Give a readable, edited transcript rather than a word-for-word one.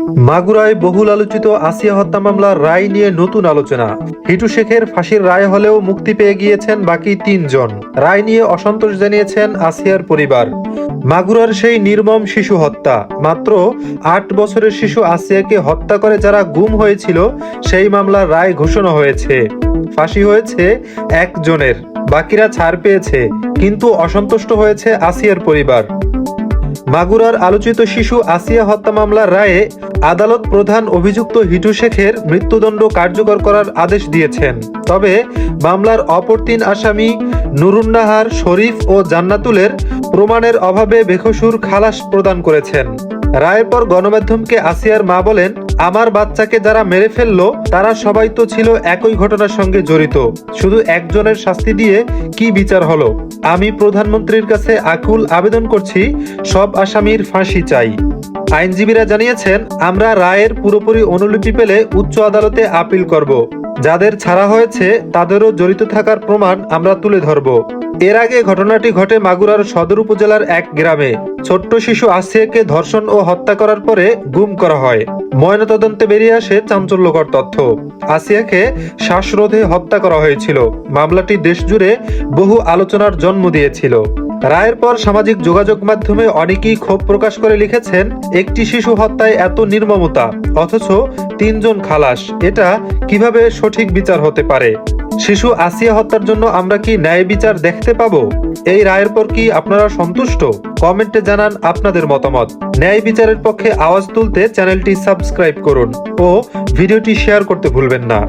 মাগুরায় বহুল আলোচিত আসিয়া হত্যা মামলার রায় নিয়ে নতুন আলোচনা। হিটু শেখের ফাঁসির রায় হলেও মুক্তি পেয়ে গিয়েছেন বাকি ৩ জন। রায় নিয়ে অসন্তোষ জানিয়েছেন আসিয়ার পরিবার। মাগুরার সেই নির্মম শিশু হত্যা, মাত্র ৮ বছরের শিশু আসিয়াকে হত্যা করে যারা গুম হয়েছিল, সেই মামলার রায় ঘোষণা হয়েছে। ফাঁসি হয়েছে একজনের, বাকিরা ছাড় পেয়েছে, কিন্তু অসন্তুষ্ট হয়েছে আসিয়ার পরিবার। মাগুরার আলোচিত শিশু আসিয়া হত্যা মামলার রায়ে আদালত প্রধান অভিযুক্ত হিটু শেখের মৃত্যুদণ্ড কার্যকর করার আদেশ দিয়েছেন। তবে মামলার অপর ৩ আসামি নুরুন্নাহার, শরীফ ও জান্নাতুলের প্রমাণের অভাবে বেকসুর খালাস প্রদান করেছেন। রায়ের পর গণমাধ্যমকে আসিয়ার মা বলেন, আমার বাচ্চাকে যারা মেরে ফেললো তারা সবাই তো ছিল একই ঘটনার সঙ্গে জড়িত, শুধু একজনের শাস্তি দিয়ে কি বিচার হলো? আমি প্রধানমন্ত্রীর কাছে আকুল আবেদন করছি, সব আসামির ফাঁসি চাই। আইনজীবীরা জানিয়েছেন, আমরা রায়ের পুরোপুরি অনুলিপি পেলে উচ্চ আদালতে আপিল করব। যাদের ছাড়া হয়েছে তাদেরও জড়িত থাকার প্রমাণ আমরা তুলে ধরব। এর আগে ঘটনাটি ঘটে মাগুরার সদর উপজেলার এক গ্রামে। ছোট্ট শিশু আসিয়াকে ধর্ষণ ও হত্যা করার পরে গুম করা হয়। ময়নাতদন্তে বেরিয়ে আসে চাঞ্চল্যকর তথ্য। আসিয়াকে শ্বাসরোধে হত্যা করা হয়েছিল। মামলাটি দেশজুড়ে বহু আলোচনার জন্ম দিয়েছিল। রায়ের পর সামাজিক যোগাযোগ মাধ্যমে অনেকেই ক্ষোভ প্রকাশ করে লিখেছেন, একটি শিশু হত্যায় এত নির্মমতা, অথচ ৩ জন খালাস, এটা কিভাবে সঠিক বিচার হতে পারে? শিশু আসিয়া হত্যার জন্য আমরা কি ন্যায় বিচার দেখতে পাবো? এই রায়ের পর কি আপনারা সন্তুষ্ট? কমেন্টে জানান আপনাদের মতামত। ন্যায় বিচারের পক্ষে আওয়াজ তুলতে চ্যানেলটি সাবস্ক্রাইব করুন ও ভিডিওটি শেয়ার করতে ভুলবেন না।